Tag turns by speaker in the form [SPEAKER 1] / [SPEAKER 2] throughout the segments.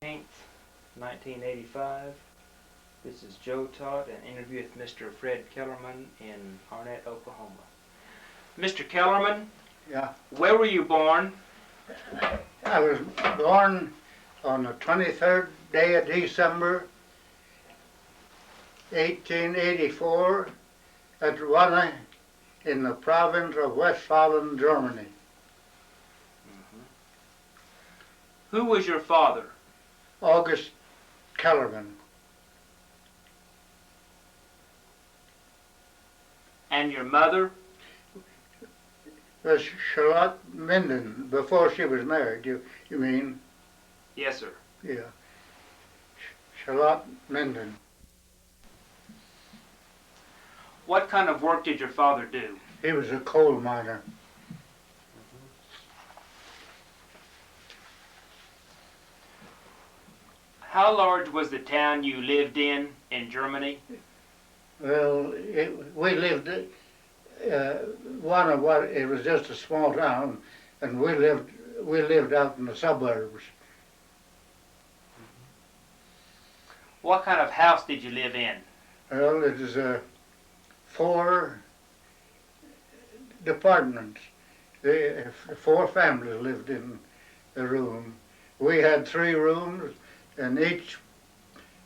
[SPEAKER 1] 1985. This is Joe Todd, an interview with Mr. Fred Kellerman in Arnett, Oklahoma. Mr. Kellerman,
[SPEAKER 2] Yeah,
[SPEAKER 1] where were you born?
[SPEAKER 2] I was born on the 23rd day of December, 1884, at Wanne in the province of Westphalen, Germany.
[SPEAKER 1] Who was your father?
[SPEAKER 2] August Kellerman.
[SPEAKER 1] And your mother?
[SPEAKER 2] Was Charlotte Minden, before she was married, you mean?
[SPEAKER 1] Yes, sir.
[SPEAKER 2] Yeah. Charlotte Minden.
[SPEAKER 1] What kind of work did your father do?
[SPEAKER 2] He was a coal miner.
[SPEAKER 1] How large was the town you lived in Germany?
[SPEAKER 2] Well, we lived, it was just a small town, and we lived out in the suburbs.
[SPEAKER 1] What kind of house did you live in?
[SPEAKER 2] Well, it is 4 departments. 4 families lived in the room. We had 3 rooms, and each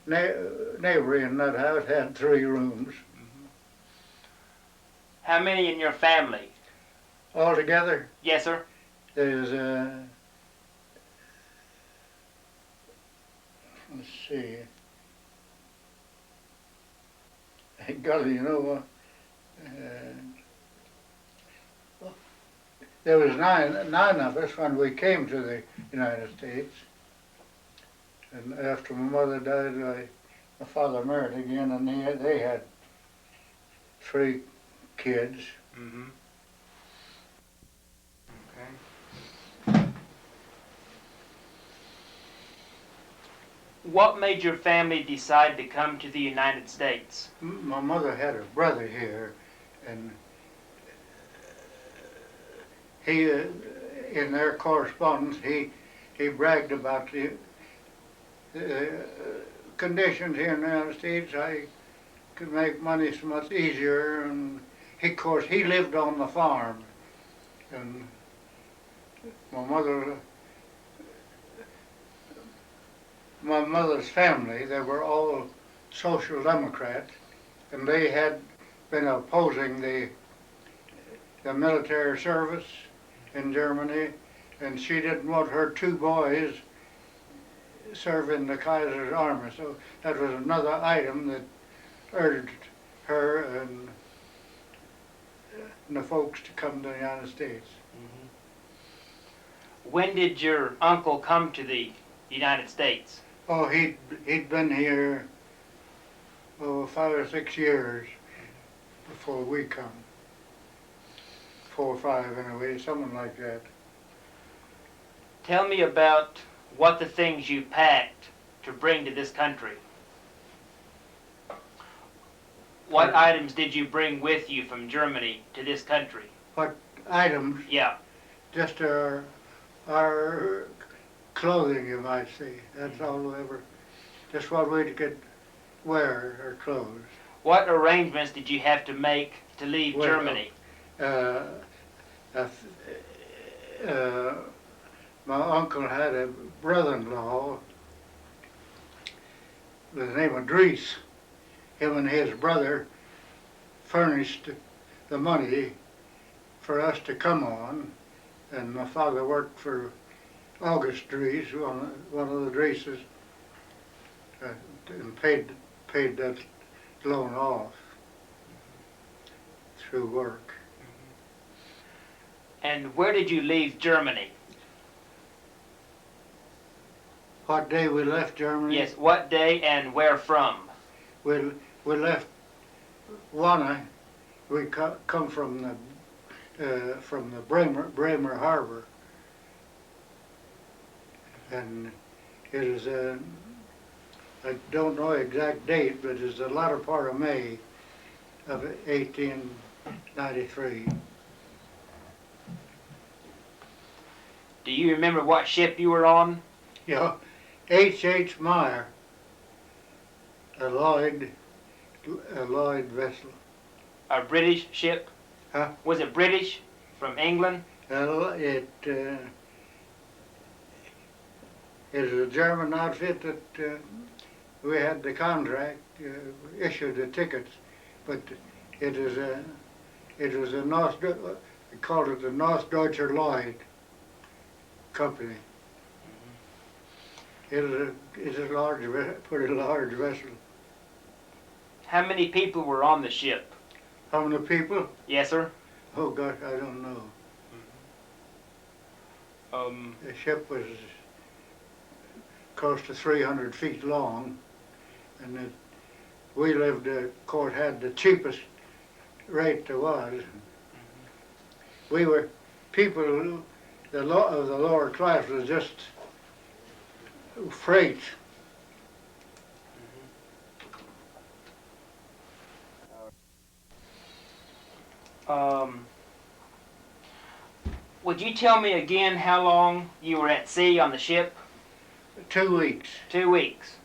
[SPEAKER 2] neighbor in that house had 3 rooms.
[SPEAKER 1] How many in your family?
[SPEAKER 2] Altogether,
[SPEAKER 1] Yes, sir.
[SPEAKER 2] there's let's see. Golly, you know, there was nine of us when we came to the United States. And after my mother died, my father married again, and they had 3 kids.
[SPEAKER 1] Mm-hmm. Okay. What made your family decide to come to the United States?
[SPEAKER 2] My mother had a brother here, and he, in their correspondence, he bragged about the conditions here in the United States. I could make money so much easier, and of course he lived on the farm, and my mother's family, they were all Social Democrats, and they had been opposing the military service in Germany, and she didn't want her 2 boys serve in the Kaiser's army. So that was another item that urged her and the folks to come to the United States.
[SPEAKER 1] Mm-hmm. When did your uncle come to the United States?
[SPEAKER 2] Oh, he'd been here 5 or 6 years before we come. 4 or 5 anyway, something like that.
[SPEAKER 1] Tell me about what the things you packed to bring to this country. What items did you bring with you from Germany to this country?
[SPEAKER 2] What items?
[SPEAKER 1] Yeah.
[SPEAKER 2] Just our clothing, you might say. That's all we ever, just what we could wear, our clothes.
[SPEAKER 1] What arrangements did you have to make to leave
[SPEAKER 2] Well,
[SPEAKER 1] Germany?
[SPEAKER 2] My uncle had a brother-in-law with the name of Dries. Him and his brother furnished the money for us to come on, and my father worked for August Dries, one of the Drieses, and paid that loan off through work.
[SPEAKER 1] And where did you leave Germany?
[SPEAKER 2] What day we left Germany?
[SPEAKER 1] Yes, what day and where from?
[SPEAKER 2] We left Wanne. We come from the Bremer Harbor, and it is I don't know the exact date, but it's the latter part of May of 1893.
[SPEAKER 1] Do you remember what ship you were on?
[SPEAKER 2] Yeah, H. Meyer, a Lloyd vessel.
[SPEAKER 1] A British ship?
[SPEAKER 2] Huh?
[SPEAKER 1] Was it British from England?
[SPEAKER 2] It is a German outfit that we had the contract, issued the tickets, but it is a we called it the Norddeutscher Lloyd Company. It is a large, pretty large vessel.
[SPEAKER 1] How many people were on the ship?
[SPEAKER 2] How many people?
[SPEAKER 1] Yes, sir.
[SPEAKER 2] Oh gosh, I don't know. The ship was close to 300 feet long, and we lived, of course, had the cheapest rate there was. We were people, the lower class was just freight.
[SPEAKER 1] Would you tell me again how long you were at sea on the ship?
[SPEAKER 2] 2 weeks.
[SPEAKER 1] 2 weeks.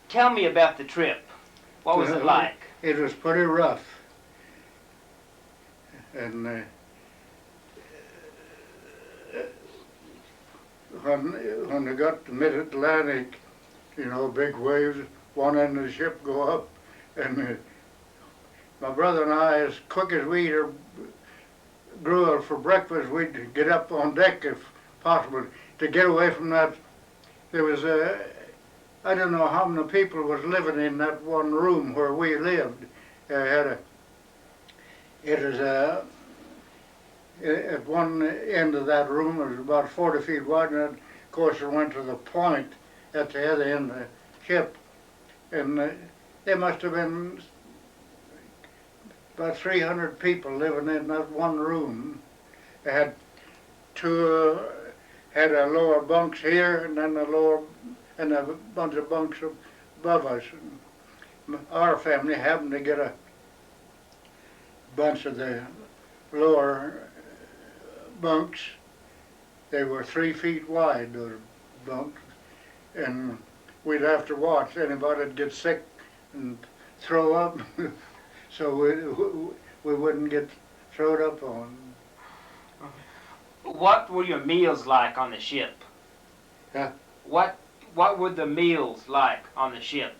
[SPEAKER 1] Tell me about the trip. What was it like?
[SPEAKER 2] It was pretty rough. And when they got to mid-Atlantic, you know, big waves, one end of the ship go up, and my brother and I, as quick as we eat our gruel for breakfast, we'd get up on deck if possible to get away from that. There was I don't know how many people was living in that one room where we lived. At one end of that room, it was about 40 feet wide, and of course it went to the point at the other end of the ship. And there must have been about 300 people living in that one room. They had had a lower bunks here, and then a bunch of bunks above us. And our family happened to get a bunch of the lower bunks. They were 3 feet wide, those bunks, and we'd have to watch anybody would get sick and throw up, so we wouldn't get thrown up on.
[SPEAKER 1] What were your meals like on the ship?
[SPEAKER 2] Yeah.
[SPEAKER 1] What were the meals like on the ship?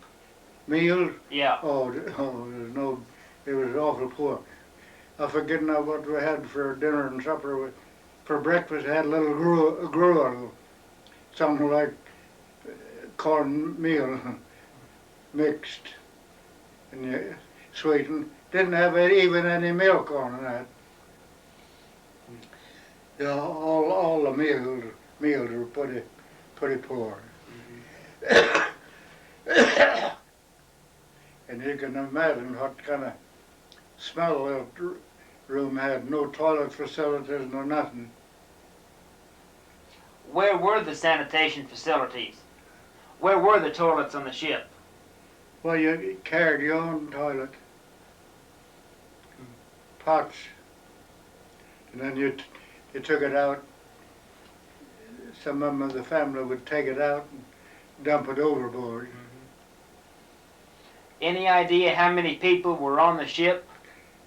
[SPEAKER 2] Meals?
[SPEAKER 1] Yeah.
[SPEAKER 2] It was awful poor. I forget now what we had for dinner and supper. For breakfast, I had a little gruel, something like cornmeal mixed and sweetened. Didn't have even any milk on that. Yeah, all the meals were pretty poor. And you can imagine what kind of smell that room had. No toilet facilities, no nothing.
[SPEAKER 1] Where were the sanitation facilities? Where were the toilets on the ship?
[SPEAKER 2] Well, you carried your own toilet, pots, and then you took it out. Some of the family would take it out and dump it overboard.
[SPEAKER 1] Any idea how many people were on the ship?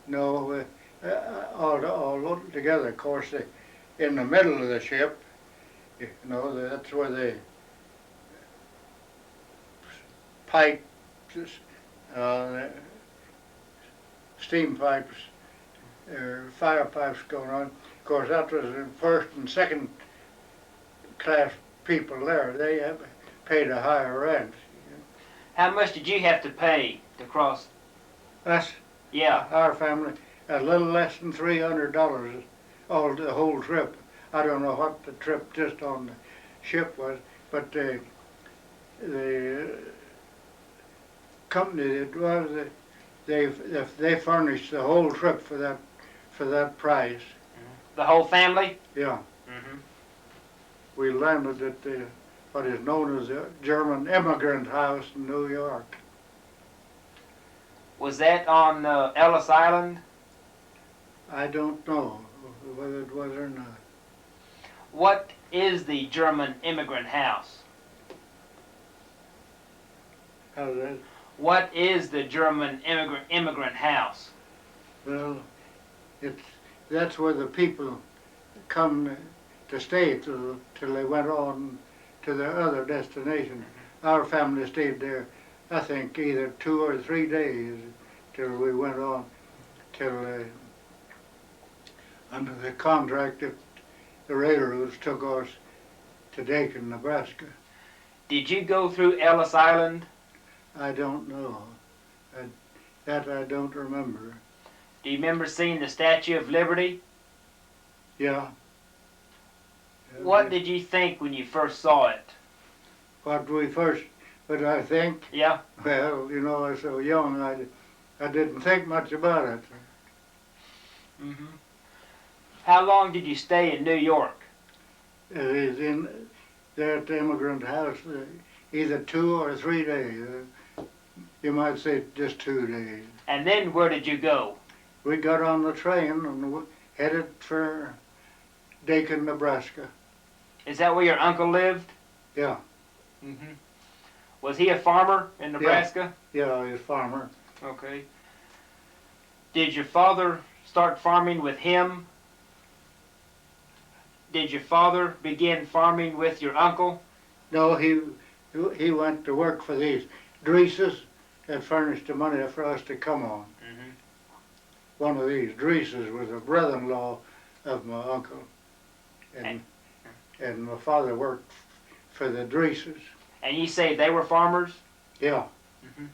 [SPEAKER 2] No, all together, of course, in the middle of the ship, you know, that's where the pipes, steam pipes, fire pipes going on. Of course, that was the first and second class people there. They paid a higher rent.
[SPEAKER 1] How much did you have to pay to cross?
[SPEAKER 2] Us,
[SPEAKER 1] Yeah.
[SPEAKER 2] our family, a little less than $300 the whole trip. I don't know what the trip just on the ship was, but the company that was, they furnished the whole trip for that price.
[SPEAKER 1] The whole family?
[SPEAKER 2] Yeah.
[SPEAKER 1] Mm-hmm.
[SPEAKER 2] We landed at what is known as the German immigrant house in New York.
[SPEAKER 1] Was that on Ellis Island?
[SPEAKER 2] I don't know whether it was or not.
[SPEAKER 1] What is the German immigrant house?
[SPEAKER 2] How's that?
[SPEAKER 1] What is the German immigrant house?
[SPEAKER 2] Well, that's where the people come to stay till they went on to their other destination. Our family stayed there, I think, either 2 or 3 days till we went on, till under the contract that the railroads took us to Dayton, Nebraska.
[SPEAKER 1] Did you go through Ellis Island?
[SPEAKER 2] I don't know. That I don't remember.
[SPEAKER 1] Do you remember seeing the Statue of Liberty?
[SPEAKER 2] Yeah.
[SPEAKER 1] What did you think when you first saw it?
[SPEAKER 2] What I think?
[SPEAKER 1] Yeah.
[SPEAKER 2] Well, you know, I was so young, I didn't think much about it.
[SPEAKER 1] Mm-hmm. How long did you stay in New York?
[SPEAKER 2] It is in there at the immigrant house, either 2 or 3 days. You might say just 2 days.
[SPEAKER 1] And then where did you go?
[SPEAKER 2] We got on the train and headed for Dayton, Nebraska.
[SPEAKER 1] Is that where your uncle lived?
[SPEAKER 2] Yeah.
[SPEAKER 1] Mm-hmm. Was he a farmer in Nebraska?
[SPEAKER 2] Yeah, he's a farmer.
[SPEAKER 1] Okay. Did your father start farming with him? Did your father begin farming with your uncle?
[SPEAKER 2] No, he went to work for these Dreeses that furnished the money for us to come on.
[SPEAKER 1] Mm-hmm.
[SPEAKER 2] One of these Dreeses was a brother-in-law of my uncle. And my father worked for the Dreeses.
[SPEAKER 1] And you say they were farmers?
[SPEAKER 2] Yeah.
[SPEAKER 1] Mm-hmm.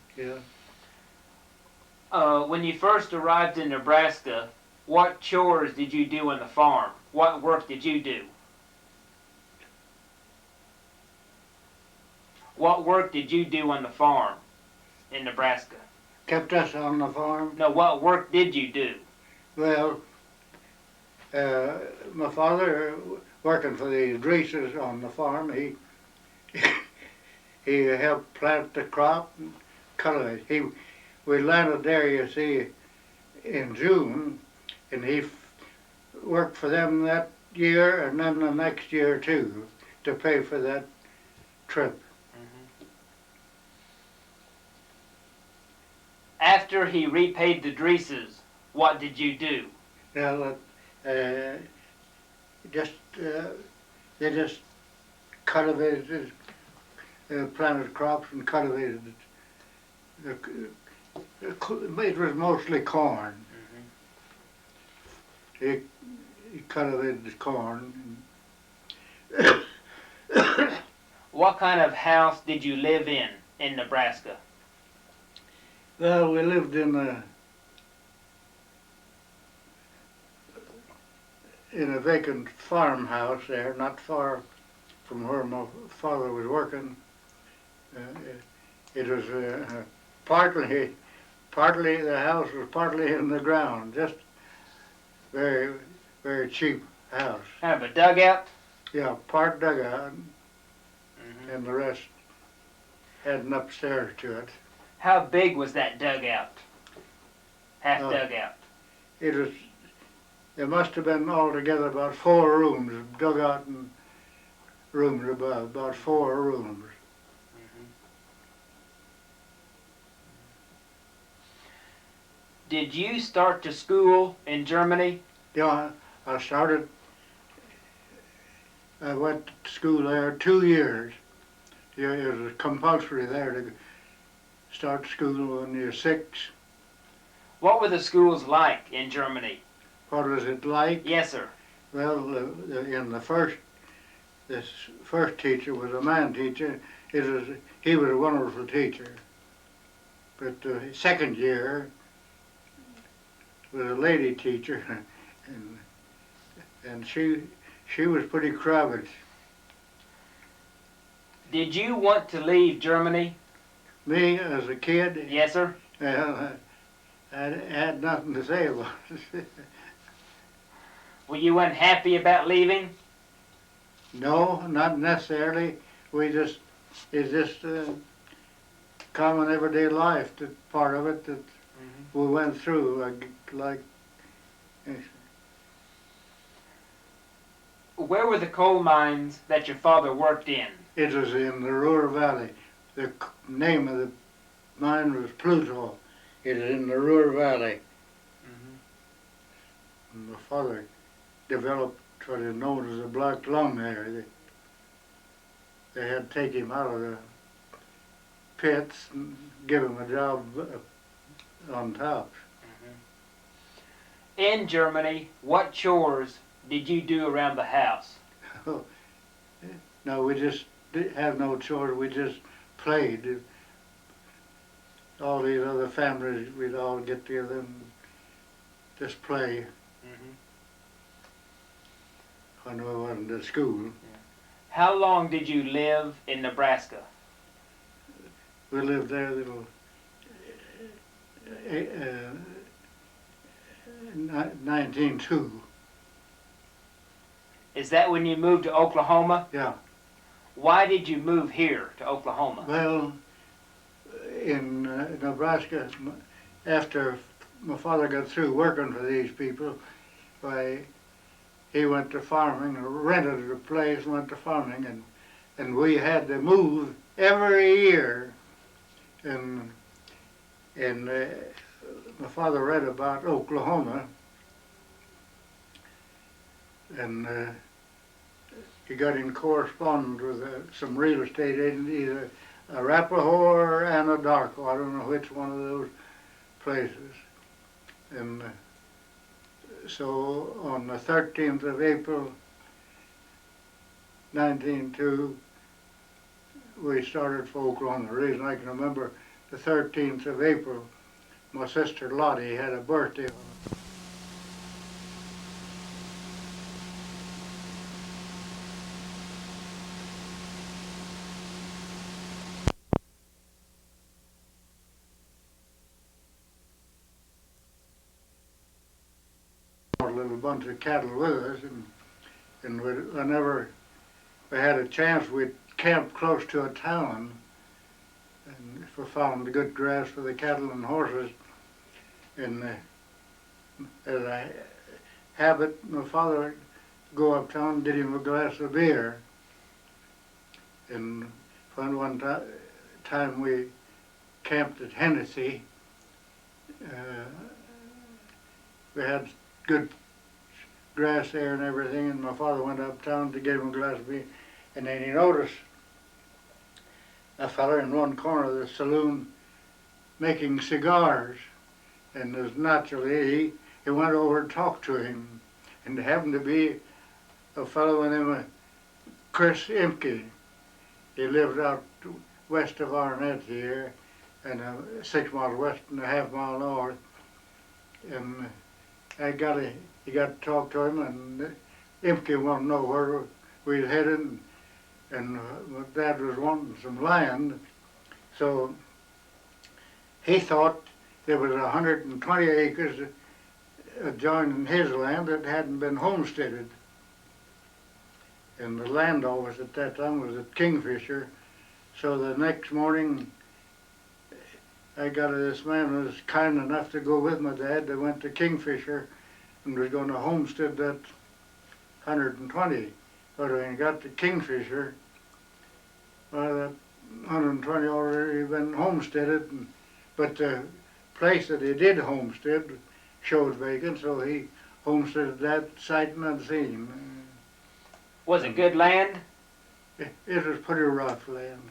[SPEAKER 2] Yeah.
[SPEAKER 1] When you first arrived in Nebraska, what chores did you do on the farm? What work did you do? What work did you do on the farm in Nebraska?
[SPEAKER 2] Kept us on the farm.
[SPEAKER 1] No, what work did you do?
[SPEAKER 2] Well, my father, working for the Dreeses on the farm, he helped plant the crop and cultivate. We landed there, you see, in June, and he worked for them that year and then the next year too, to pay for that trip.
[SPEAKER 1] Mm-hmm. After he repaid the Dreeses, what did you do?
[SPEAKER 2] Now, they just cultivated, planted crops and cultivated it. It was mostly corn.
[SPEAKER 1] Mm-hmm.
[SPEAKER 2] He cultivated corn.
[SPEAKER 1] What kind of house did you live in Nebraska?
[SPEAKER 2] Well, we lived in a vacant farmhouse there, not far from where my father was working. It was partly the house was partly in the ground, just very, very cheap house.
[SPEAKER 1] Kind of a dugout?
[SPEAKER 2] Yeah, part dugout,
[SPEAKER 1] Mm-hmm.
[SPEAKER 2] and the rest had an upstairs to it.
[SPEAKER 1] How big was that dugout? Half dugout.
[SPEAKER 2] There must have been altogether about 4 rooms, dugout and rooms above, about 4 rooms.
[SPEAKER 1] Mm-hmm. Did you start to school in Germany?
[SPEAKER 2] Yeah, I went to school there 2 years. Yeah, it was compulsory there to start school when you're 6.
[SPEAKER 1] What were the schools like in Germany?
[SPEAKER 2] What was it like?
[SPEAKER 1] Yes, sir.
[SPEAKER 2] Well, this first teacher was a man teacher. He was a wonderful teacher. But the second year was a lady teacher, and she was pretty crowded.
[SPEAKER 1] Did you want to leave Germany?
[SPEAKER 2] Me, as a kid,
[SPEAKER 1] Yes, sir.
[SPEAKER 2] I had nothing to say about it.
[SPEAKER 1] Were you unhappy about leaving?
[SPEAKER 2] No, not necessarily. It's just common everyday life, that part of it that we went through, like
[SPEAKER 1] Where were the coal mines that your father worked in?
[SPEAKER 2] It was in the Ruhr Valley. The name of the mine was Pluto. It is in the Ruhr Valley. And my father developed what is known as a black lung there. They had to take him out of the pits and give him a job on top.
[SPEAKER 1] In Germany, what chores did you do around the house?
[SPEAKER 2] No, we just didn't have no chores. We just played. All these other families, we'd all get together and just play when we wasn't at school.
[SPEAKER 1] How long did you live in Nebraska?
[SPEAKER 2] We lived there little 1902.
[SPEAKER 1] Is that when you moved to Oklahoma?
[SPEAKER 2] Yeah.
[SPEAKER 1] Why did you move here to Oklahoma?
[SPEAKER 2] Well, in Nebraska, after my father got through working for these people, why, he went to farming, rented a place, went to farming, and we had to move every year. And my father read about Oklahoma, and he got in correspondence with some real estate agent, either Arapahoe or Anadarko. I don't know which one of those places. And so on the 13th of April, 1902, we started for Oklahoma. The reason I can remember the 13th of April, my sister Lottie had a birthday. A little bunch of cattle with us, and whenever we had a chance, we'd camp close to a town, and if we found good grass for the cattle and horses. And as a habit, my father would go uptown and get him a glass of beer. And one time we camped at Hennessy, we had good grass there and everything, and my father went uptown to get him a glass of beer, and then he noticed a fella in one corner of the saloon making cigars, and as naturally he went over and talked to him, and it happened to be a fellow named Chris Imke. He lived out west of Arnett here, and 6 miles west and a half mile north, and he got to talk to him, and Imke wanted to know where we'd headed, and my dad was wanting some land, so he thought there was 120 acres adjoining his land that hadn't been homesteaded. And the land office at that time was at Kingfisher, so the next morning this man was kind enough to go with my dad. They went to Kingfisher and was going to homestead that 120. But when he got to Kingfisher, well, that 120 already been homesteaded, but the place that he did homestead showed vacant, so he homesteaded that sight and unseen.
[SPEAKER 1] Was it good land?
[SPEAKER 2] It was pretty rough land.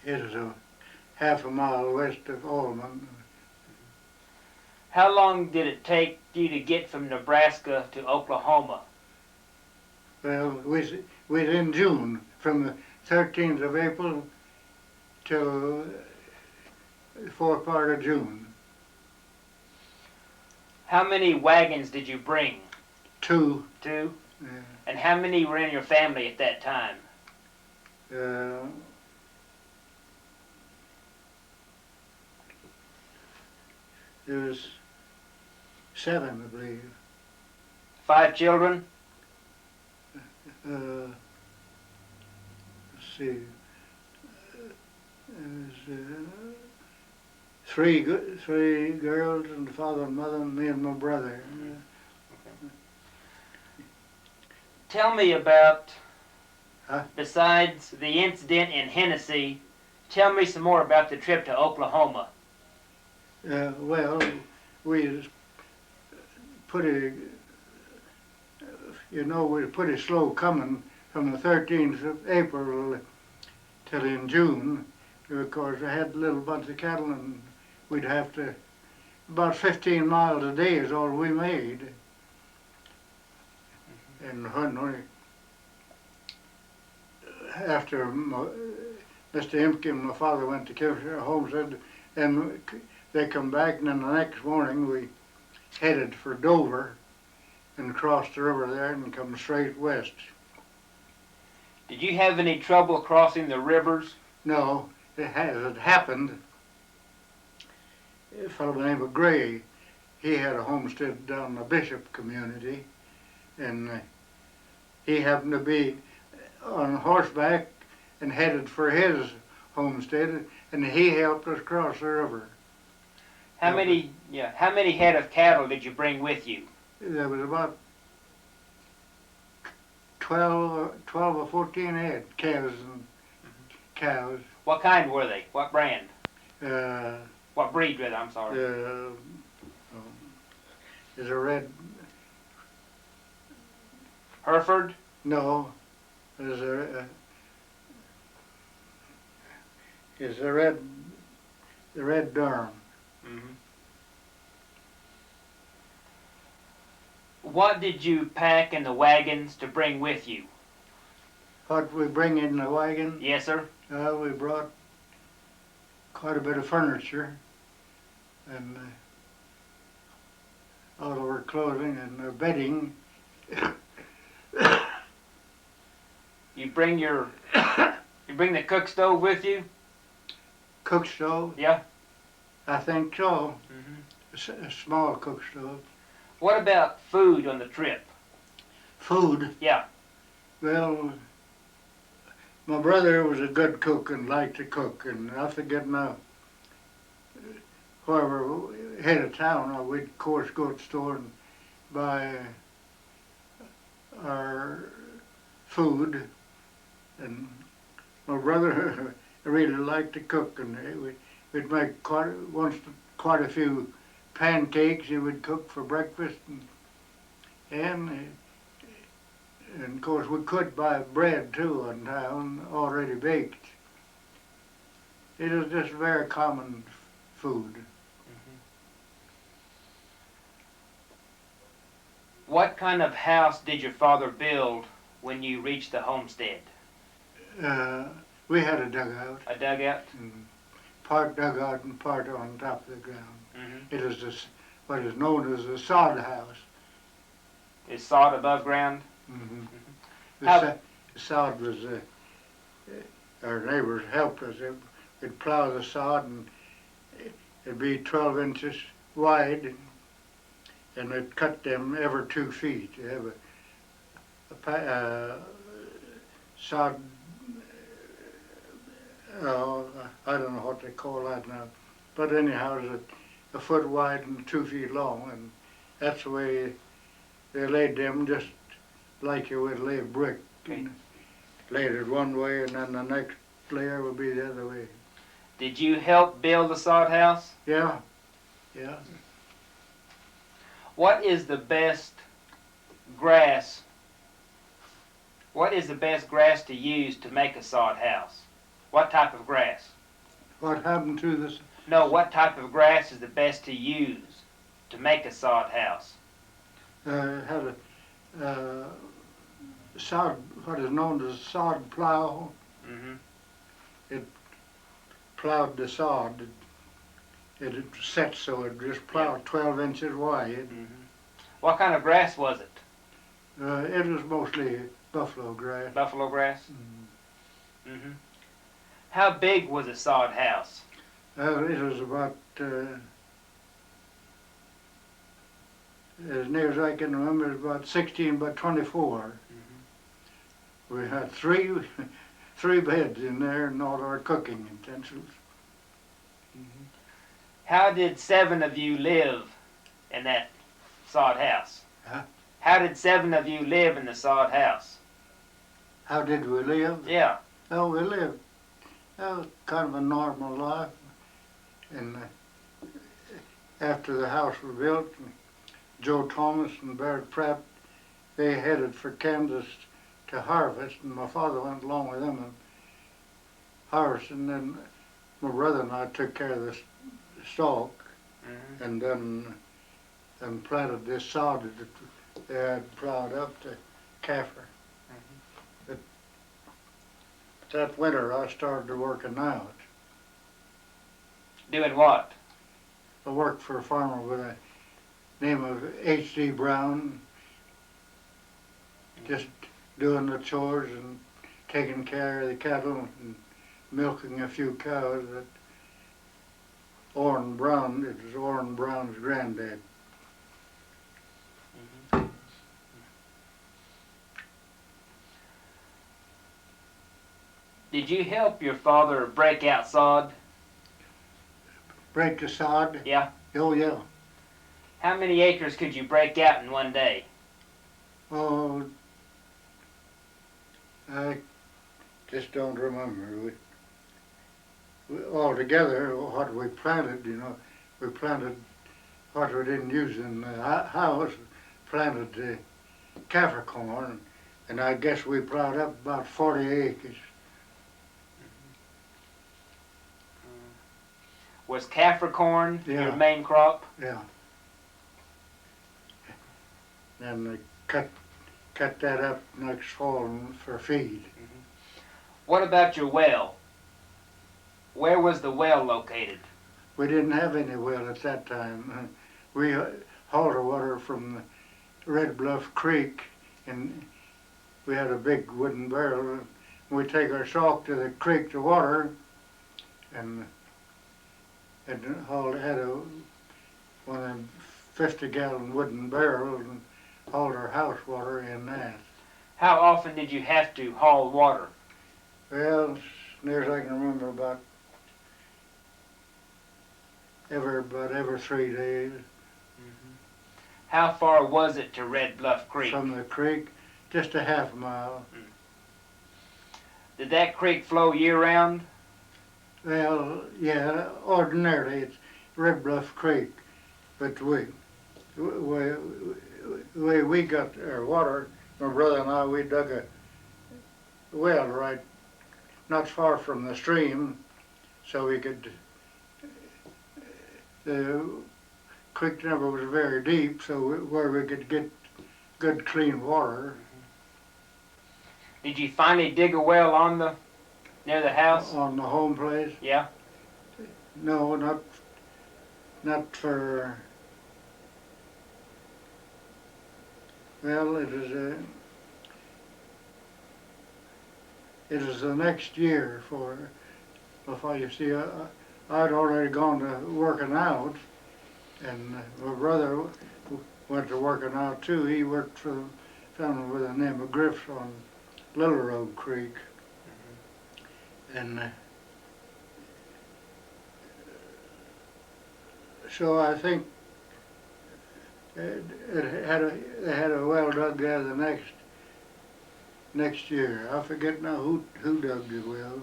[SPEAKER 2] It was a half a mile west of Allman.
[SPEAKER 1] How long did it take you to get from Nebraska to Oklahoma?
[SPEAKER 2] Well, we was in June, from the 13th of April till the fourth part of June.
[SPEAKER 1] How many wagons did you bring?
[SPEAKER 2] 2.
[SPEAKER 1] 2?
[SPEAKER 2] Yeah.
[SPEAKER 1] And how many were in your family at that time?
[SPEAKER 2] There was 7, I believe.
[SPEAKER 1] 5 children?
[SPEAKER 2] Let's see. There's 3 girls and the father and mother and me and my brother.
[SPEAKER 1] Tell me about,
[SPEAKER 2] Huh?
[SPEAKER 1] besides the incident in Hennessy, tell me some more about the trip to Oklahoma.
[SPEAKER 2] Well, we was pretty, we were pretty slow coming from the 13th of April till in June, because I had a little bunch of cattle and we'd have to, about 15 miles a day is all we made. And when we, after Mr. Imke and my father went to Homestead, and they come back, and then the next morning we headed for Dover and crossed the river there and come straight west.
[SPEAKER 1] Did you have any trouble crossing the rivers?
[SPEAKER 2] No, it happened. A fellow by the name of Gray, he had a homestead down in the Bishop community, and he happened to be on horseback and headed for his homestead, and he helped us cross the river.
[SPEAKER 1] How many head of cattle did you bring with you?
[SPEAKER 2] There was about 12 or 14 head, calves and cows.
[SPEAKER 1] What kind were they? What brand?
[SPEAKER 2] Uh,
[SPEAKER 1] What breed, rather, I'm sorry.
[SPEAKER 2] Is a red,
[SPEAKER 1] Hereford?
[SPEAKER 2] no, is a red, the red Durham.
[SPEAKER 1] Mm-hmm. What did you pack in the wagons to bring with you?
[SPEAKER 2] What we bring in the wagon?
[SPEAKER 1] Yes, sir.
[SPEAKER 2] We brought quite a bit of furniture and all of our clothing and our bedding.
[SPEAKER 1] You bring the cook stove with you?
[SPEAKER 2] Cook stove?
[SPEAKER 1] Yeah.
[SPEAKER 2] I think so.
[SPEAKER 1] Mm-hmm.
[SPEAKER 2] A small cook stove.
[SPEAKER 1] What about food on the trip?
[SPEAKER 2] Food?
[SPEAKER 1] Yeah.
[SPEAKER 2] Well, my brother was a good cook and liked to cook, and I forget now, wherever we hit a town, we'd of course go to the store and buy our food, and my brother really liked to cook, and we'd make quite a few pancakes he would cook for breakfast, and of course we could buy bread too in town, already baked. It was just very common food.
[SPEAKER 1] Mm-hmm. What kind of house did your father build when you reached the homestead?
[SPEAKER 2] We had a dugout.
[SPEAKER 1] A dugout?
[SPEAKER 2] Part dugout and part on top of the ground.
[SPEAKER 1] Mm-hmm.
[SPEAKER 2] It is what is known as a sod house.
[SPEAKER 1] Is sod above ground?
[SPEAKER 2] Mm-hmm.
[SPEAKER 1] How-
[SPEAKER 2] The sod was, our neighbors helped us. We'd plow the sod and it'd be 12 inches wide, and they'd cut them every 2 feet. You have a sod, I don't know what they call that now, but anyhow, it's a foot wide and 2 feet long, and that's the way they laid them, just like you would lay a brick.
[SPEAKER 1] Okay.
[SPEAKER 2] Laid it one way, and then the next layer would be the other way.
[SPEAKER 1] Did you help build the sod house?
[SPEAKER 2] Yeah.
[SPEAKER 1] What is the best grass? What is the best grass to use to make a sod house? What type of grass?
[SPEAKER 2] What happened to this?
[SPEAKER 1] No, what type of grass is the best to use to make a sod house?
[SPEAKER 2] Had a sod, what is known as sod plow.
[SPEAKER 1] Mm-hmm.
[SPEAKER 2] It plowed the sod. It set so it just plowed 12 inches wide.
[SPEAKER 1] Mm-hmm. What kind of grass was it?
[SPEAKER 2] It was mostly buffalo grass.
[SPEAKER 1] Buffalo grass?
[SPEAKER 2] Mm.
[SPEAKER 1] Mm-hmm. How big was a sod house?
[SPEAKER 2] It was about, as near as I can remember, it was about 16 by 24.
[SPEAKER 1] Mm-hmm.
[SPEAKER 2] We had three beds in there and all our cooking utensils.
[SPEAKER 1] Mm-hmm. How did 7 of you live in that sod house?
[SPEAKER 2] Huh?
[SPEAKER 1] How did 7 of you live in the sod house?
[SPEAKER 2] How did we live?
[SPEAKER 1] Yeah.
[SPEAKER 2] Oh, we lived kind of a normal life. And after the house was built, Joe Thomas and Barrett Pratt, they headed for Kansas to harvest, and my father went along with them and harvested. And then my brother and I took care of the stalk, and then planted this sod that they had plowed up to Kaffir. But that winter I started working out.
[SPEAKER 1] Doing what?
[SPEAKER 2] I worked for a farmer with the name of H.D. Brown, just doing the chores and taking care of the cattle and milking a few cows. That Orrin Brown, it was Orrin Brown's granddad.
[SPEAKER 1] Did you help your father break out sod?
[SPEAKER 2] Break the sod?
[SPEAKER 1] Yeah.
[SPEAKER 2] Oh, yeah.
[SPEAKER 1] How many acres could you break out in one day?
[SPEAKER 2] Oh, I just don't remember. We altogether, what we planted, we planted what we didn't use in the house, planted the Kaffir corn, and I guess we plowed up about 40 acres.
[SPEAKER 1] Was Kaffir corn
[SPEAKER 2] Yeah.
[SPEAKER 1] your main crop?
[SPEAKER 2] Yeah. And they cut that up next fall for feed.
[SPEAKER 1] What about your well? Where was the well located?
[SPEAKER 2] We didn't have any well at that time. We hauled the water from the Red Bluff Creek, and we had a big wooden barrel. We take our salt to the creek to water, and had one of them 50-gallon wooden barrels and hauled our house water in that.
[SPEAKER 1] How often did you have to haul water?
[SPEAKER 2] Well, as near as I can remember, about every 3 days.
[SPEAKER 1] How far was it to Red Bluff Creek?
[SPEAKER 2] From the creek, just a half a mile.
[SPEAKER 1] Did that creek flow year-round?
[SPEAKER 2] Well, yeah, ordinarily it's Red Bluff Creek, but we got our water, my brother and I, we dug a well right not far from the stream, so we could, the creek never was very deep, so where we could get good clean water.
[SPEAKER 1] Did you finally dig a well near the house?
[SPEAKER 2] On the home place?
[SPEAKER 1] Yeah.
[SPEAKER 2] No, not for, well, it is the next year you see, I'd already gone to working out, and my brother went to working out too. He worked for a family with the name of Griff's on Little Road Creek. And so I think they had a well dug there the next year. I forget now who dug the well.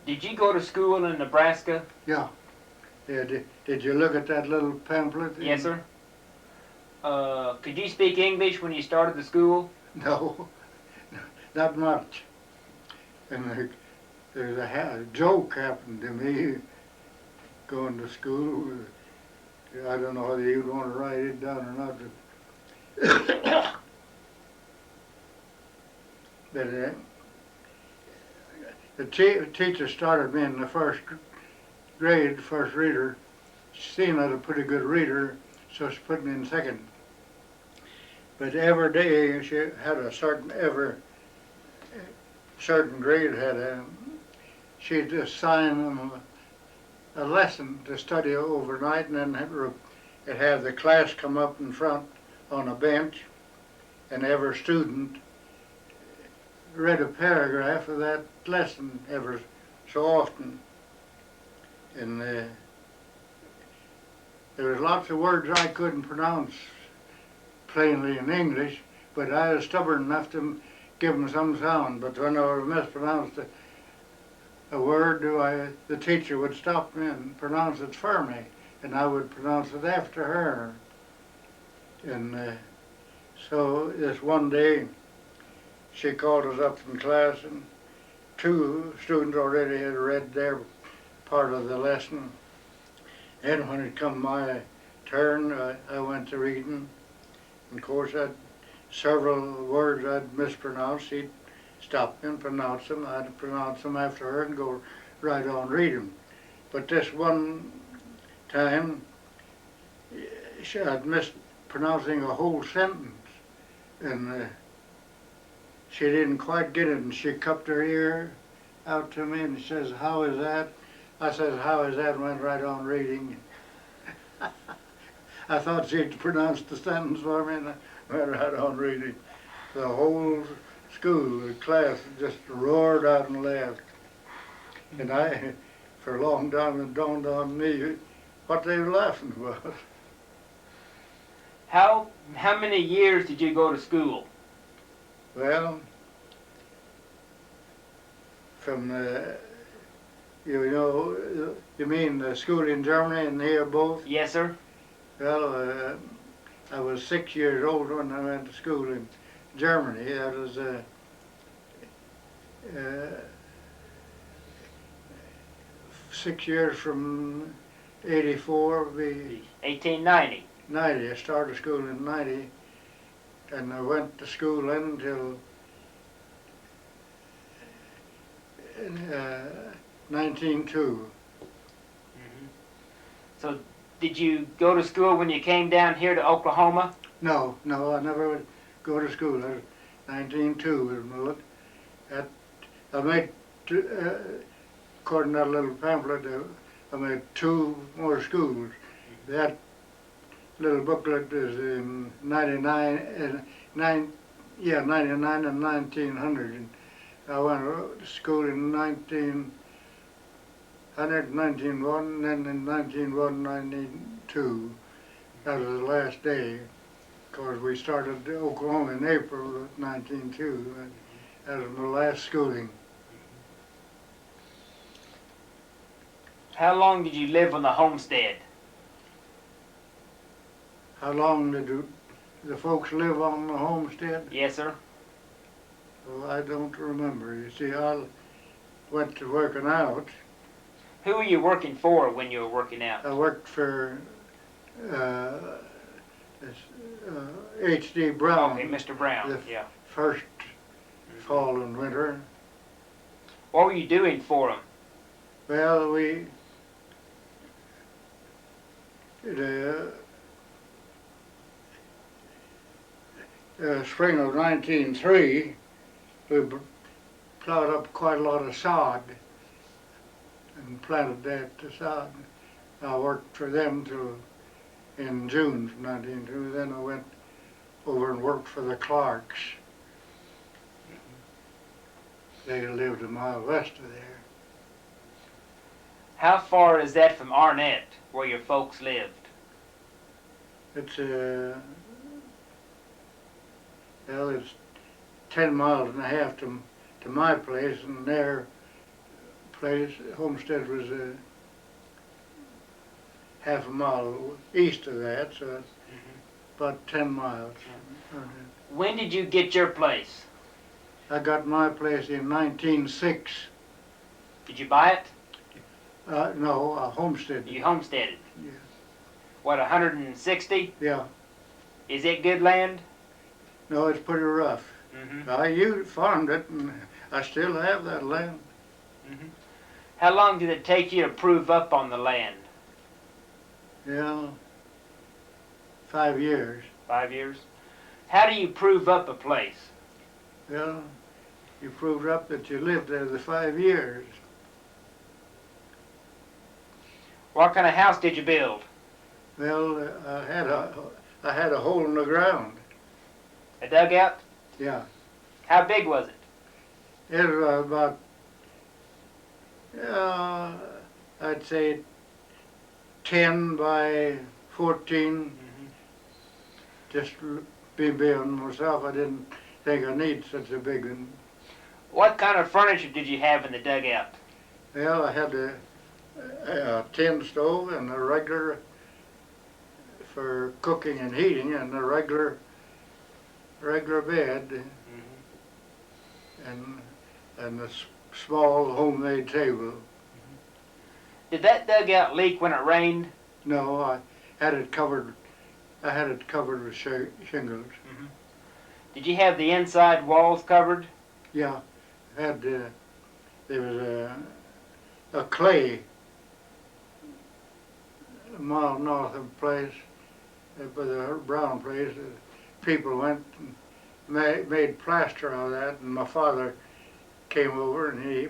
[SPEAKER 1] Did you go to school in Nebraska?
[SPEAKER 2] Yeah. Yeah. Did you look at that little pamphlet?
[SPEAKER 1] Yes, sir. Could you speak English when you started the school?
[SPEAKER 2] No, not much. And there's a joke happened to me going to school. I don't know whether you'd want to write it down or not. But the teacher started me in the first grade, first reader. She seen I was a pretty good reader, so she put me in second. But every day she had every certain grade she'd assign them a lesson to study overnight, and then it'd have the class come up in front on a bench, and every student read a paragraph of that lesson every so often. And There was lots of words I couldn't pronounce plainly in English, but I was stubborn enough to give them some sound. But when I mispronounced a word, the teacher would stop me and pronounce it for me, and I would pronounce it after her. And so this one day, she called us up in class, and 2 students already had read their part of the lesson. And when it come my turn, I went to reading. And of course, several words I'd mispronounced. She'd stop me and pronounce them. I'd pronounce them after her and go right on reading. But this one time, I'd mispronouncing a whole sentence, and she didn't quite get it, and she cupped her ear out to me and she says, "How is that?" I said, "How is that?" and went right on reading. I thought she'd pronounced the sentence for me, and I went right on reading. The whole school, the class, just roared out and laughed. And for a long time, it dawned on me what they were laughing about.
[SPEAKER 1] How many years did you go to school?
[SPEAKER 2] Well, from you mean the school in Germany and here both?
[SPEAKER 1] Yes, sir.
[SPEAKER 2] Well, I was 6 years old when I went to school in Germany. That was 6 years from 84 would be
[SPEAKER 1] 1890.
[SPEAKER 2] 90. I started school in 90, and I went to school then until 1902.
[SPEAKER 1] So did you go to school when you came down here to Oklahoma?
[SPEAKER 2] No, I never would go to school. 1902 I made, according to that little pamphlet, I made 2 more schools. That little booklet is in 99 and 1900. And I went to school in 1900, 1901, and then in 1901, 1902. That was the last day, because we started Oklahoma in April of 1902. That was my last schooling.
[SPEAKER 1] How long did you live on the homestead?
[SPEAKER 2] How long did the folks live on the homestead?
[SPEAKER 1] Yes, sir.
[SPEAKER 2] Well, I don't remember. You see, I went to working out.
[SPEAKER 1] Who were you working for when you were working out?
[SPEAKER 2] I worked for H.D. Brown.
[SPEAKER 1] Okay, Mr. Brown,
[SPEAKER 2] the
[SPEAKER 1] yeah.
[SPEAKER 2] First fall and winter.
[SPEAKER 1] What were you doing for him?
[SPEAKER 2] Well, spring of 1903, we plowed up quite a lot of sod and planted that to sod. I worked for them till in June of 1902. Then I went over and worked for the Clarks. They lived a mile west of there.
[SPEAKER 1] How far is that from Arnett, where your folks lived?
[SPEAKER 2] It's it's 10 miles and a half to my place, and their place, Homestead, was half a mile east of that, so it's about 10 miles.
[SPEAKER 1] When did you get your place?
[SPEAKER 2] I got my place in 1906.
[SPEAKER 1] Did you buy it?
[SPEAKER 2] No, a homestead.
[SPEAKER 1] You homesteaded?
[SPEAKER 2] Yeah.
[SPEAKER 1] What, 160?
[SPEAKER 2] Yeah.
[SPEAKER 1] Is it good land?
[SPEAKER 2] No, it's pretty rough. I farmed it, and I still have that land.
[SPEAKER 1] How long did it take you to prove up on the land?
[SPEAKER 2] Yeah, 5 years.
[SPEAKER 1] 5 years? How do you prove up a place?
[SPEAKER 2] Well, you proved up that you lived there the 5 years.
[SPEAKER 1] What kind of house did you build?
[SPEAKER 2] Well, I had a hole in the ground.
[SPEAKER 1] A dugout?
[SPEAKER 2] Yeah.
[SPEAKER 1] How big was it?
[SPEAKER 2] It was about, I'd say 10 by 14. Just being myself, I didn't think I need such a big one.
[SPEAKER 1] What kind of furniture did you have in the dugout?
[SPEAKER 2] Well, I had a tin stove and a regular for cooking and heating, and a regular bed, and a small homemade table.
[SPEAKER 1] Did that dugout leak when it rained?
[SPEAKER 2] No, I had it covered. I had it covered with shingles.
[SPEAKER 1] Did you have the inside walls covered?
[SPEAKER 2] Yeah, had there was a clay a mile north of the place, by the brown place. People went and made plaster out of that, and my father came over and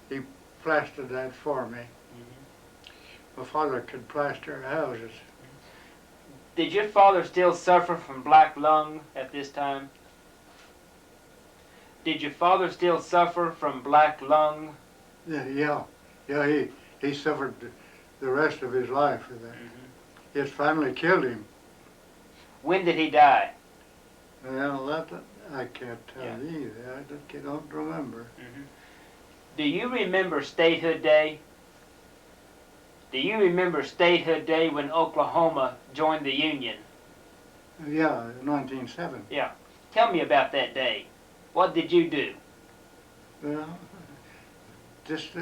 [SPEAKER 2] he plastered that for me. My father could plaster houses.
[SPEAKER 1] Did your father still suffer from black lung at this time? Did your father still suffer from black lung?
[SPEAKER 2] Yeah. He suffered the rest of his life with that. It finally killed him.
[SPEAKER 1] When did he die?
[SPEAKER 2] Well, that I can't tell you either. I don't remember.
[SPEAKER 1] Do you remember Statehood Day? Do you remember Statehood Day when Oklahoma joined the Union?
[SPEAKER 2] Yeah, 1907.
[SPEAKER 1] Yeah. Tell me about that day. What did you do?
[SPEAKER 2] Well, just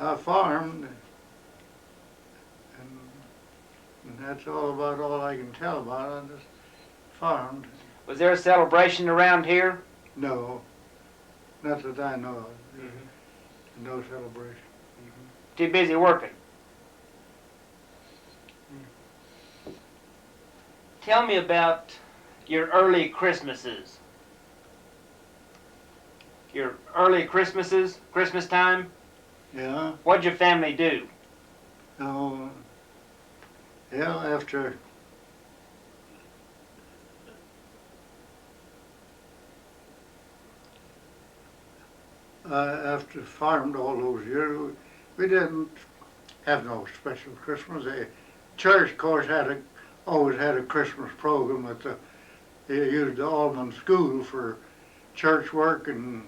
[SPEAKER 2] I farmed, and that's all I can tell about it. I just farmed.
[SPEAKER 1] Was there a celebration around here?
[SPEAKER 2] No, not that I know of. No celebration.
[SPEAKER 1] Too busy working. Tell me about your early Christmases. Your early Christmases, Christmas time?
[SPEAKER 2] Yeah.
[SPEAKER 1] What'd your family do?
[SPEAKER 2] Oh, yeah, after farmed all those years, we didn't have no special Christmas. The church, of course, always had a Christmas program they used the Almond School for church work and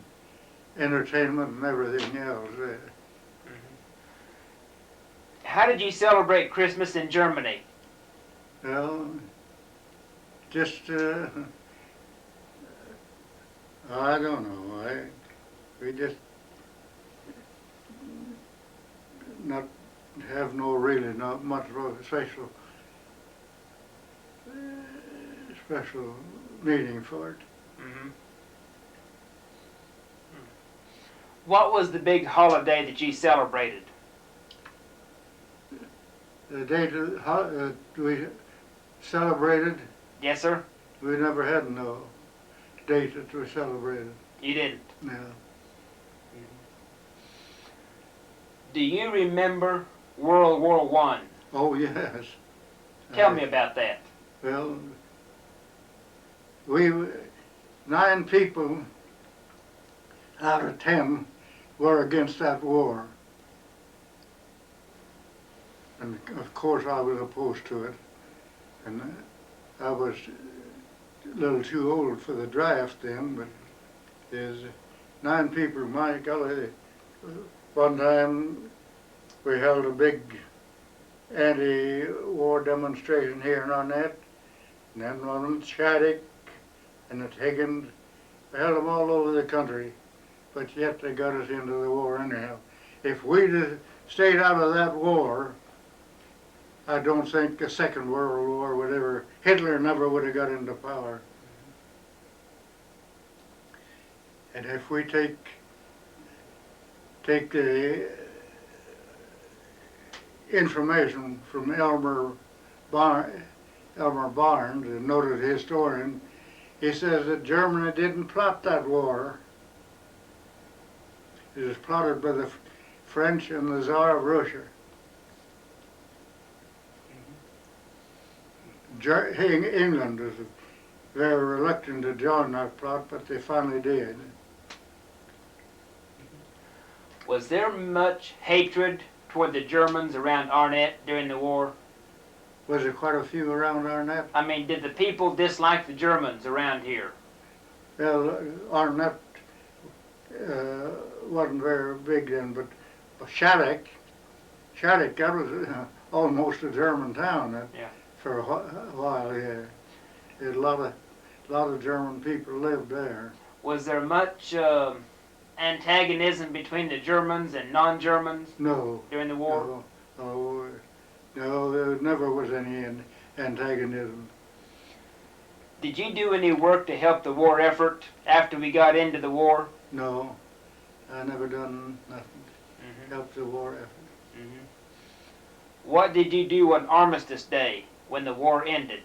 [SPEAKER 2] entertainment and everything else.
[SPEAKER 1] How did you celebrate Christmas in Germany?
[SPEAKER 2] Well, just I don't know. We just not much of a special meaning for it.
[SPEAKER 1] What was the big holiday that you celebrated?
[SPEAKER 2] The date we celebrated,
[SPEAKER 1] Yes, sir?
[SPEAKER 2] we never had no date that we celebrated.
[SPEAKER 1] You didn't.
[SPEAKER 2] No.
[SPEAKER 1] Do you remember World War I?
[SPEAKER 2] Oh, yes.
[SPEAKER 1] Tell me about that.
[SPEAKER 2] Well, 9 people out of 10 were against that war. And of course I was opposed to it. And I was a little too old for the draft then, but there's 9 people, my golly. One time we held a big anti-war demonstration here in Arnett, and then one in Shattuck and at Higgins. We held them all over the country, but yet they got us into the war anyhow. If we'd have stayed out of that war, I don't think the Second World War would ever, Hitler never would have got into power. And if we take the information from Elmer Barnes, a noted historian, he says that Germany didn't plot that war. It was plotted by the French and the Tsar of Russia. England was very reluctant to join that plot, but they finally did.
[SPEAKER 1] Was there much hatred toward the Germans around Arnett during the war?
[SPEAKER 2] Was there quite a few around Arnett?
[SPEAKER 1] I mean, did the people dislike the Germans around here?
[SPEAKER 2] Well, Arnett wasn't very big then, but Shattuck, that was almost a German town
[SPEAKER 1] Yeah.
[SPEAKER 2] for a while. Yeah, a lot of German people lived there.
[SPEAKER 1] Was there much antagonism between the Germans and non-Germans
[SPEAKER 2] No,
[SPEAKER 1] during the war?
[SPEAKER 2] no, there never was any antagonism.
[SPEAKER 1] Did you do any work to help the war effort after we got into the war?
[SPEAKER 2] No, I never done nothing
[SPEAKER 1] Mm-hmm.
[SPEAKER 2] to help the war effort.
[SPEAKER 1] Mm-hmm. What did you do on Armistice Day when the war ended?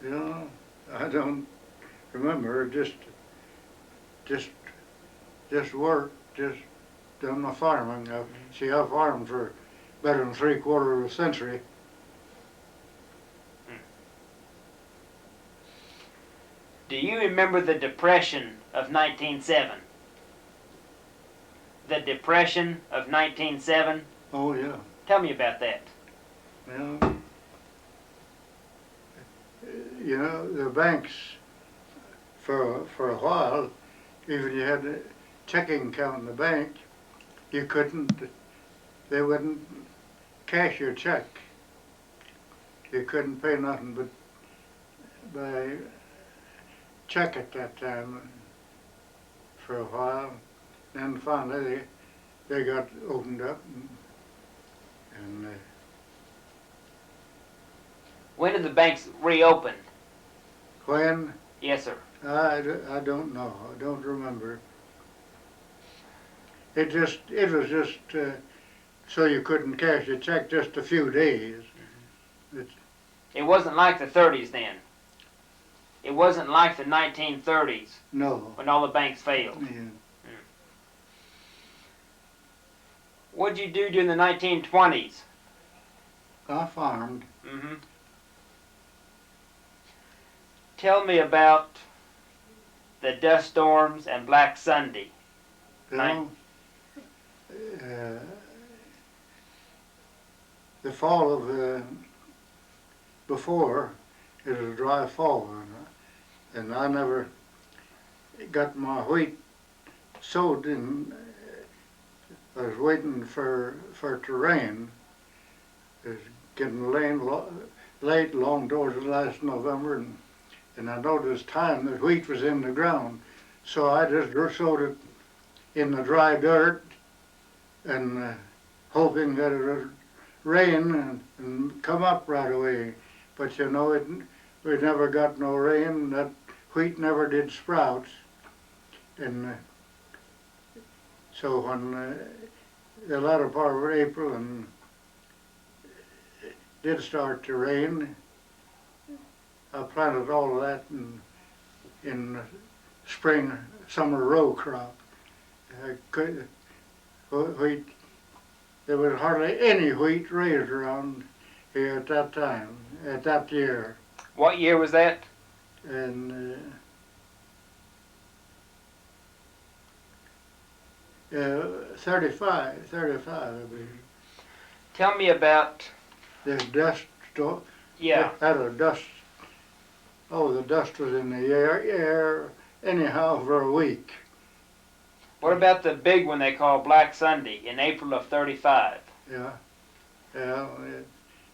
[SPEAKER 2] You know, I don't remember. Just work. Just done my farming. I farmed for better than 3/4 of a century.
[SPEAKER 1] Do you remember the Depression of 1907? The Depression of 1907?
[SPEAKER 2] Oh yeah.
[SPEAKER 1] Tell me about that.
[SPEAKER 2] Well, you know, the banks for a while, even you had a checking account in the bank, they wouldn't cash your check. You couldn't pay nothing but by check at that time for a while. Then finally they got opened up and
[SPEAKER 1] When did the banks reopen?
[SPEAKER 2] when?
[SPEAKER 1] Yes, sir.
[SPEAKER 2] I don't know. I don't remember. It was just so you couldn't cash your check just a few days.
[SPEAKER 1] It wasn't like the 30s then. It wasn't like the 1930s
[SPEAKER 2] No.
[SPEAKER 1] when all the banks failed.
[SPEAKER 2] Yeah.
[SPEAKER 1] What did you do during the 1920s?
[SPEAKER 2] I farmed.
[SPEAKER 1] Mm-hmm. Tell me about the dust storms and Black Sunday.
[SPEAKER 2] You know, the fall of before, it was a dry fall, and I never got my wheat sowed in. I was waiting for it to rain. It was getting late, long towards the last November, and I noticed time that wheat was in the ground, so I just sowed it in the dry dirt, and hoping that it would rain and come up right away. But you know, we never got no rain. That wheat never did sprout, and so when the latter part of April and it did start to rain, I planted all of that in spring, summer row crop. Wheat, there was hardly any wheat raised around here at that time, at that year.
[SPEAKER 1] What year was that?
[SPEAKER 2] And 35, I believe.
[SPEAKER 1] Tell me about.
[SPEAKER 2] There's dust.
[SPEAKER 1] Yeah.
[SPEAKER 2] Had a dust. Oh, the dust was in the air anyhow for a week.
[SPEAKER 1] What about the big one they call Black Sunday in April of '35?
[SPEAKER 2] Yeah. It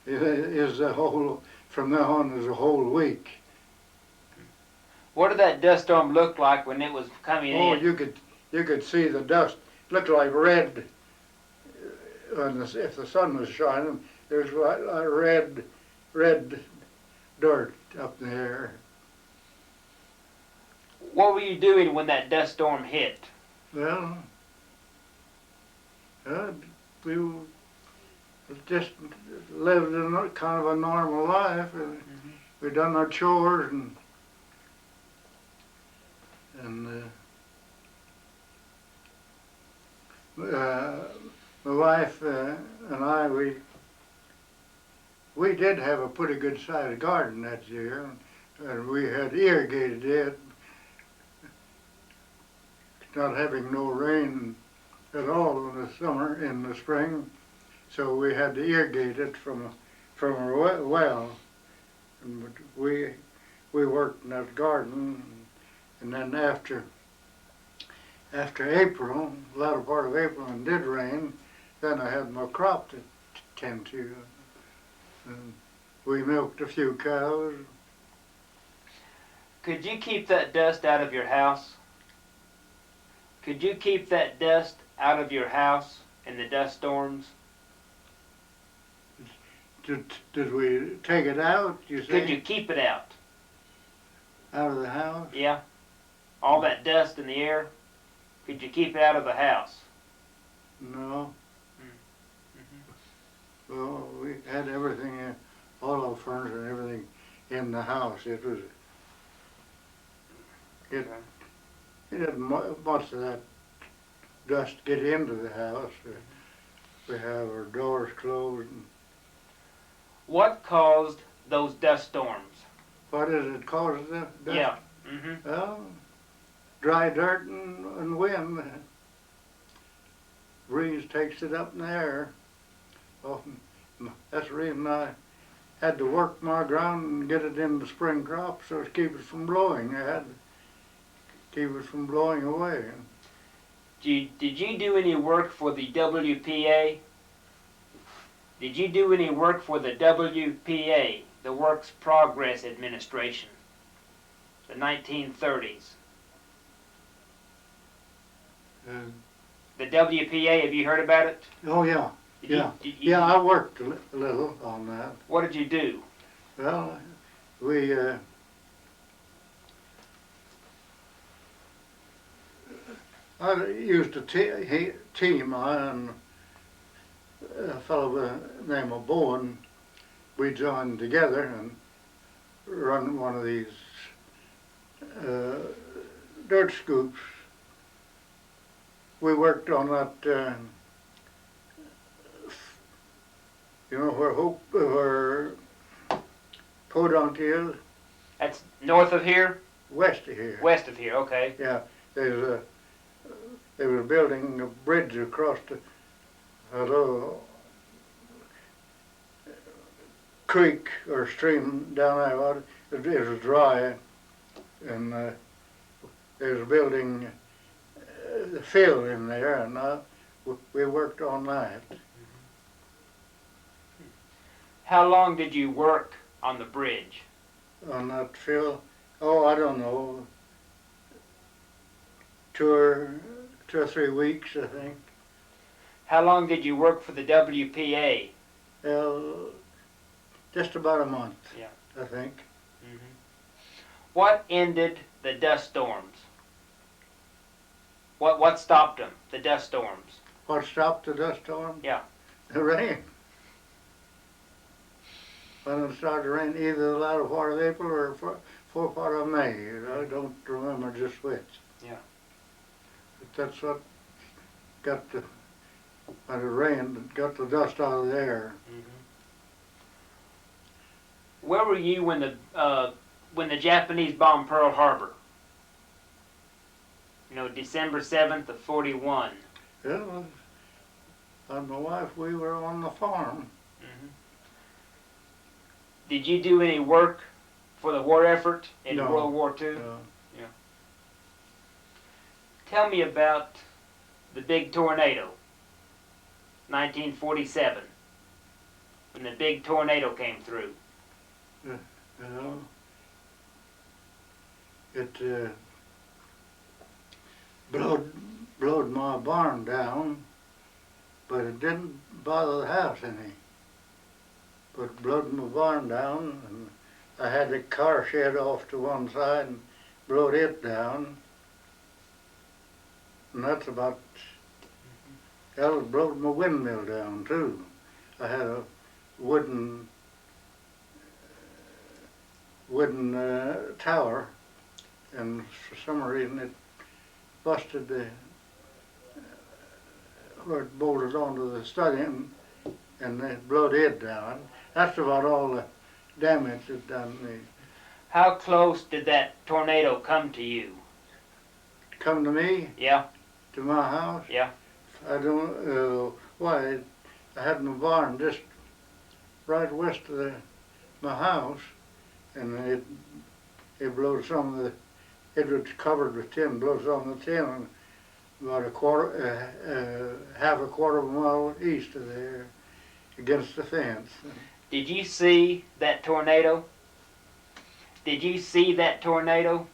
[SPEAKER 2] is the whole, from now on, is a whole week.
[SPEAKER 1] What did that dust storm look like when it was coming in?
[SPEAKER 2] Oh, you could see the dust. It looked like red. If the sun was shining, there's like red dirt up in the air.
[SPEAKER 1] What were you doing when that dust storm hit?
[SPEAKER 2] Well, we just lived in kind of a normal life. We done our chores and my wife and I, we did have a pretty good sized garden that year, and we had irrigated it, not having no rain at all in the spring. so we had to irrigate it from a well. And we worked in that garden, and then after April, the latter part of April, and it did rain, then I had my crop to tend to. And we milked a few cows.
[SPEAKER 1] Could you keep that dust out of your house? Could you keep that dust out of your house in the dust storms?
[SPEAKER 2] Did we take it out, you say?
[SPEAKER 1] Could you keep it out?
[SPEAKER 2] Out of the house?
[SPEAKER 1] Yeah. All that dust in the air, could you keep it out of the house?
[SPEAKER 2] No.
[SPEAKER 1] Mm-hmm.
[SPEAKER 2] Well, we had everything, all our furniture and everything in the house. It didn't much of that dust get into the house. We have our doors closed.
[SPEAKER 1] What caused those dust storms?
[SPEAKER 2] What is it caused the dust?
[SPEAKER 1] Yeah. Mm-hmm.
[SPEAKER 2] Well, dry dirt and wind. Breeze takes it up in the air. Often, that's the reason I had to work my ground and get it in the spring crop so to keep it from blowing. I had to keep it from blowing away.
[SPEAKER 1] Did you do any work for the WPA? Did you do any work for the WPA, the Works Progress Administration, the 1930s? The WPA, have you heard about it?
[SPEAKER 2] Oh, yeah. Yeah, I worked a little on that.
[SPEAKER 1] What did you do?
[SPEAKER 2] Well, we I used a team, I and a fellow by the name of Bowen. We joined together and run one of these dirt scoops. We worked on that, you know where Podunk is?
[SPEAKER 1] That's north of here?
[SPEAKER 2] West of here.
[SPEAKER 1] West of here, okay.
[SPEAKER 2] Yeah, they were building a bridge across a little creek or stream down there. It was dry, and they was building the field in there, and we worked on that.
[SPEAKER 1] How long did you work on the bridge?
[SPEAKER 2] On that field? Oh, I don't know. 2 or 3 weeks, I think.
[SPEAKER 1] How long did you work for the WPA?
[SPEAKER 2] Well, just about a month,
[SPEAKER 1] Yeah.
[SPEAKER 2] I think.
[SPEAKER 1] Mm-hmm. What ended the dust storms? What stopped them, the dust storms?
[SPEAKER 2] What stopped the dust storm?
[SPEAKER 1] Yeah.
[SPEAKER 2] The rain. When it started to rain, either the latter part of April or fourth part of May. I don't remember just which.
[SPEAKER 1] Yeah.
[SPEAKER 2] But that's what got when it rained, it got the dust out of the air.
[SPEAKER 1] Mm-hmm. Where were you when the Japanese bombed Pearl Harbor? You know, December 7th of 41.
[SPEAKER 2] Yeah, and my wife, we were on the farm.
[SPEAKER 1] Mm-hmm. Did you do any work for the war effort in
[SPEAKER 2] No.
[SPEAKER 1] World War II?
[SPEAKER 2] No.
[SPEAKER 1] Yeah. Tell me about the big tornado, 1947, when the big tornado came through.
[SPEAKER 2] You know, it blowed my barn down, but it didn't bother the house any. But it blowed my barn down, and I had the car shed off to one side and blowed it down. And that's about, hell, it blowed my windmill down too. I had a wooden tower, and for some reason it busted where it bolted onto the study, and it blowed it down. That's about all the damage it done me.
[SPEAKER 1] How close did that tornado come to you?
[SPEAKER 2] Come to me?
[SPEAKER 1] Yeah.
[SPEAKER 2] To my house?
[SPEAKER 1] Yeah.
[SPEAKER 2] I don't, why, I had my barn just right west of my house, and it blew some of the, it was covered with tin, blew some of the tin, and about half a quarter of a mile east of there, against the fence.
[SPEAKER 1] Did you see that tornado? Did you see that tornado?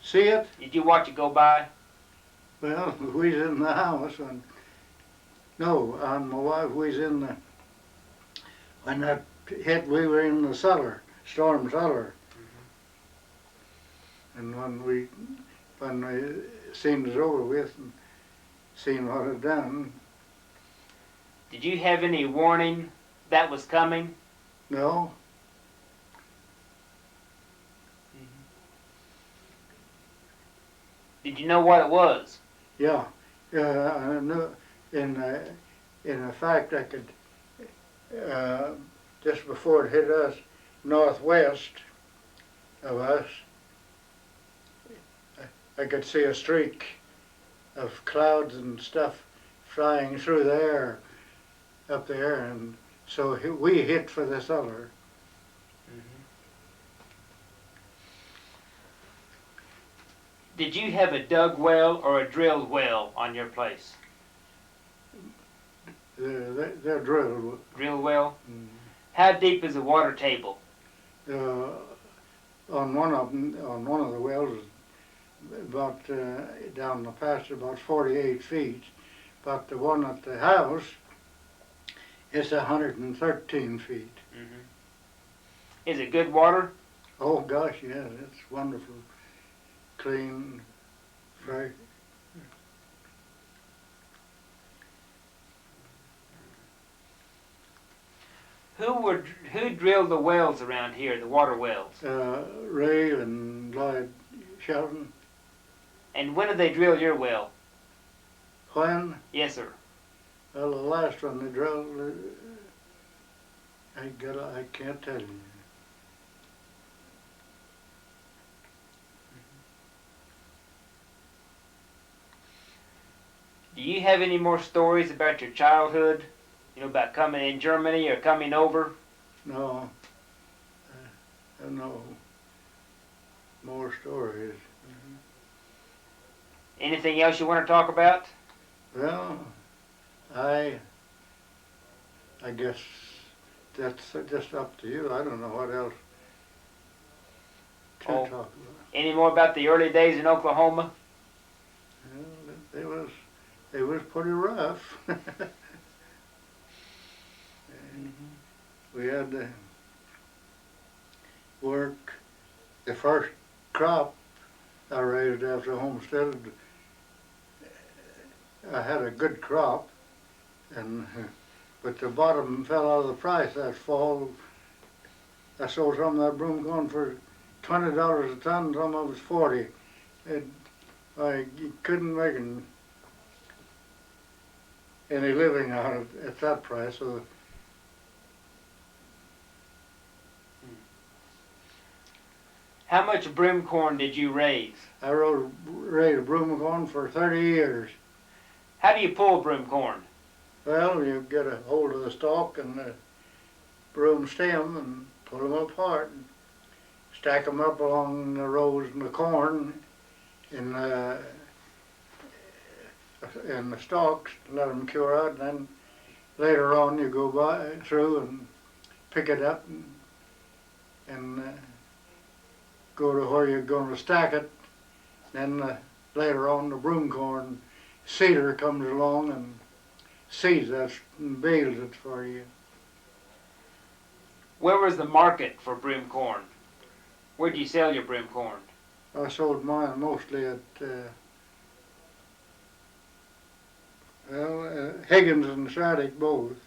[SPEAKER 2] See it?
[SPEAKER 1] Did you watch it go by?
[SPEAKER 2] Well, we was in the house, and no, and my wife was in the, when that hit, we were in the cellar, storm cellar. And when we seen it was over with and seen what it done,
[SPEAKER 1] Did you have any warning that was coming?
[SPEAKER 2] no,
[SPEAKER 1] Did you know what it was?
[SPEAKER 2] yeah, I knew, in fact, I could, just before it hit us, northwest of us, I could see a streak of clouds and stuff flying through the air up there, and so we hit for the cellar.
[SPEAKER 1] Did you have a dug well or a drilled well on your place?
[SPEAKER 2] They're drilled.
[SPEAKER 1] Drill well? How deep is the water table?
[SPEAKER 2] On one of them, on one of the wells, about down the pasture, about 48 feet. But the one at the house is 113 feet.
[SPEAKER 1] Is it good water?
[SPEAKER 2] Oh gosh, yes, it's wonderful, clean, fresh.
[SPEAKER 1] Who drilled the wells around here, the water wells?
[SPEAKER 2] Ray and Lloyd Shelton.
[SPEAKER 1] And when did they drill your well?
[SPEAKER 2] When?
[SPEAKER 1] Yes, sir.
[SPEAKER 2] Well, the last one they drilled, I can't tell you.
[SPEAKER 1] Do you have any more stories about your childhood? You know, about coming in Germany or coming over?
[SPEAKER 2] No, no more stories.
[SPEAKER 1] Anything else you want to talk about?
[SPEAKER 2] Well, I guess that's just up to you. I don't know what else to talk about.
[SPEAKER 1] Any more about the early days in Oklahoma?
[SPEAKER 2] Well, it was pretty rough. We had to work. The first crop I raised after Homestead, I had a good crop, but the bottom fell out of the price that fall. I sold some of that broom corn for $20 a ton, some of it was 40. I couldn't make any living out of it at that price. So
[SPEAKER 1] how much broom corn did you raise?
[SPEAKER 2] I raised broom corn for 30 years.
[SPEAKER 1] How do you pull broom corn?
[SPEAKER 2] Well, you get a hold of the stalk and the broom stem and pull them apart and stack them up along the rows in the corn in the stalks, let them cure out, and then later on you go through and pick it up and go to where you're going to stack it. Then later on the broom corn seeder comes along and seeds that and bales it for you.
[SPEAKER 1] Where was the market for broom corn? Where do you sell your broom corn?
[SPEAKER 2] I sold mine mostly at Higgins and Shattuck both.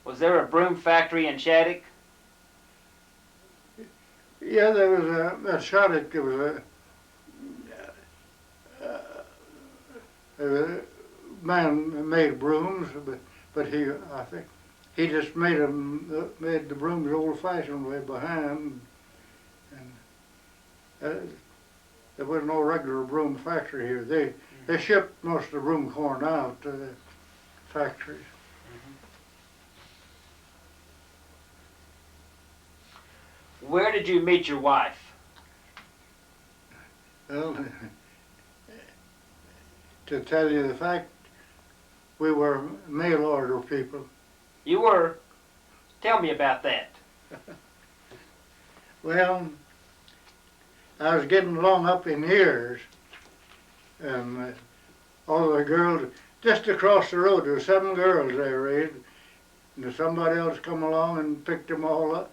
[SPEAKER 1] Was there a broom factory in Shattuck?
[SPEAKER 2] Yeah, there was at Shattuck. There was a man who made brooms, but I think he just made the brooms old-fashioned way by hand, and there was no regular broom factory here. They shipped most of the broom corn out to the factories.
[SPEAKER 1] Where did you meet your wife?
[SPEAKER 2] Well, to tell you the fact, we were mail order people.
[SPEAKER 1] You were. Tell me about that.
[SPEAKER 2] Well, I was getting along up in years, and all the girls, just across the road, there were 7 girls they raised, and somebody else come along and picked them all up.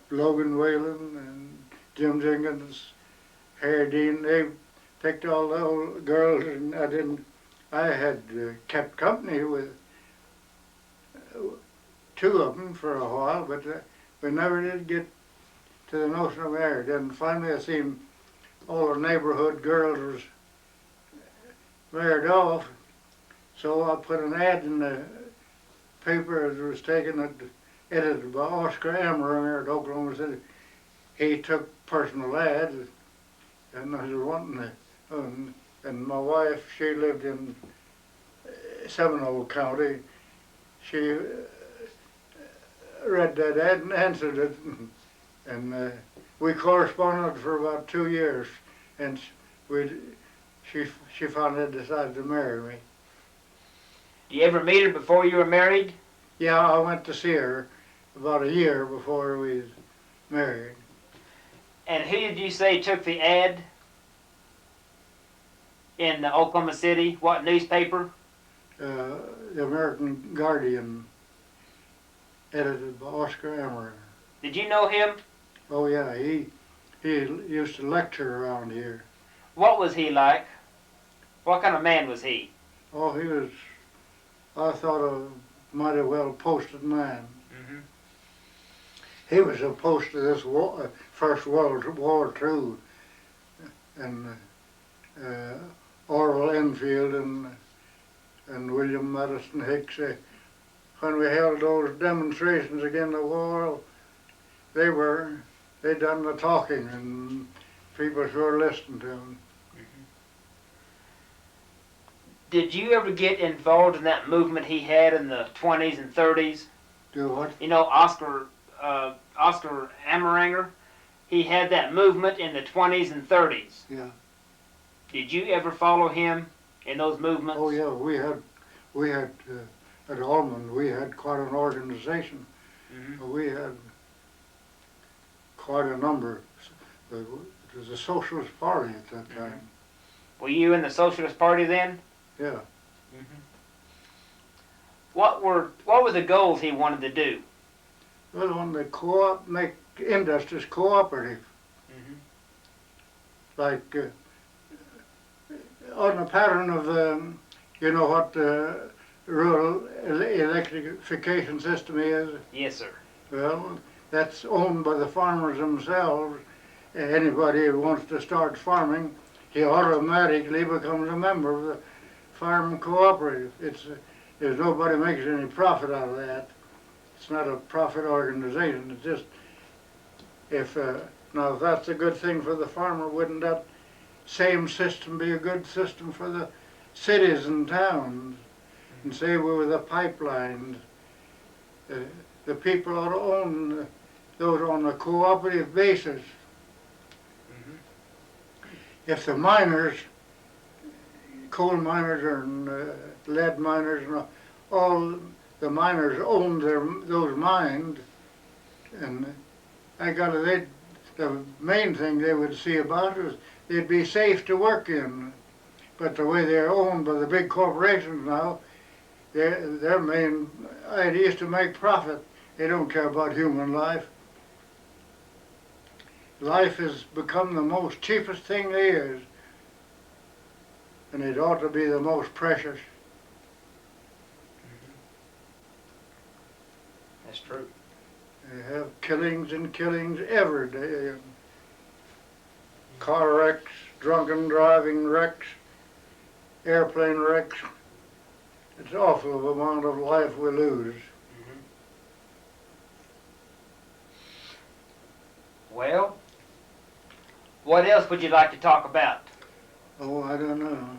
[SPEAKER 2] Logan Whalen and Jim Jenkins, Harry Dean, they picked all the old girls, and I had kept company with 2 of them for a while, but we never did get to the notion of marriage. And finally I seen all the neighborhood girls was married off, so I put an ad in the paper that was edited by Oscar Amaringer at Oklahoma City. He took personal ads, and I was wanting to, and my wife, she lived in Seminole County. She read that ad and answered it, and we corresponded for about 2 years, and she finally decided to marry me.
[SPEAKER 1] Did you ever meet her before you were married?
[SPEAKER 2] Yeah, I went to see her about a year before we was married.
[SPEAKER 1] And who did you say took the ad in Oklahoma City? What newspaper?
[SPEAKER 2] The American Guardian, edited by Oscar Amaringer.
[SPEAKER 1] Did you know him?
[SPEAKER 2] Oh yeah, he used to lecture around here.
[SPEAKER 1] What was he like? What kind of man was he?
[SPEAKER 2] Oh, he was, I thought, a mighty well posted man.
[SPEAKER 1] Mm-hmm.
[SPEAKER 2] He was opposed to this war, First World War too, and Orville Enfield and William Madison Hicks. When we held those demonstrations against the war, they done the talking, and people sure listened to them.
[SPEAKER 1] Did you ever get involved in that movement he had in the 20s and 30s?
[SPEAKER 2] Do what?
[SPEAKER 1] You know, Oscar Amaringer, he had that movement in the 20s and 30s.
[SPEAKER 2] Yeah.
[SPEAKER 1] Did you ever follow him in those movements?
[SPEAKER 2] Oh yeah, we had at Allman, we had quite an organization.
[SPEAKER 1] Mm-hmm.
[SPEAKER 2] We had quite a number. It was a Socialist Party at that time.
[SPEAKER 1] Were you in the Socialist Party then?
[SPEAKER 2] Yeah.
[SPEAKER 1] Mm-hmm. What were the goals he wanted to do?
[SPEAKER 2] Well, when they make industries cooperative, like on the pattern of you know what the rural electrification system is?
[SPEAKER 1] Yes, sir.
[SPEAKER 2] Well, that's owned by the farmers themselves. Anybody who wants to start farming, he automatically becomes a member of the farm cooperative. There's nobody makes any profit out of that. It's not a profit organization. It's just now if that's a good thing for the farmer, wouldn't that same system be a good system for the cities and towns? And say we were the pipelines. The people ought to own those on a cooperative basis. If the miners, coal miners and lead miners, and all the miners owned those mines, and the main thing they would see about it was they'd be safe to work in. But the way they're owned by the big corporations now, their main idea is to make profit. They don't care about human life. Life has become the most cheapest thing there is, and it ought to be the most precious.
[SPEAKER 1] That's true.
[SPEAKER 2] They have killings and killings every day. Car wrecks, drunken driving wrecks, airplane wrecks. It's awful the amount of life we lose.
[SPEAKER 1] Well, what else would you like to talk about?
[SPEAKER 2] Oh, I don't know.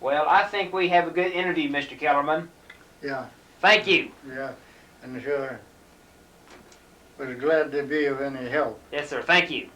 [SPEAKER 1] Well, I think we have a good interview, Mr. Kellerman.
[SPEAKER 2] Yeah.
[SPEAKER 1] Thank you.
[SPEAKER 2] Yeah, and sure was glad to be of any help.
[SPEAKER 1] Yes, sir. Thank you.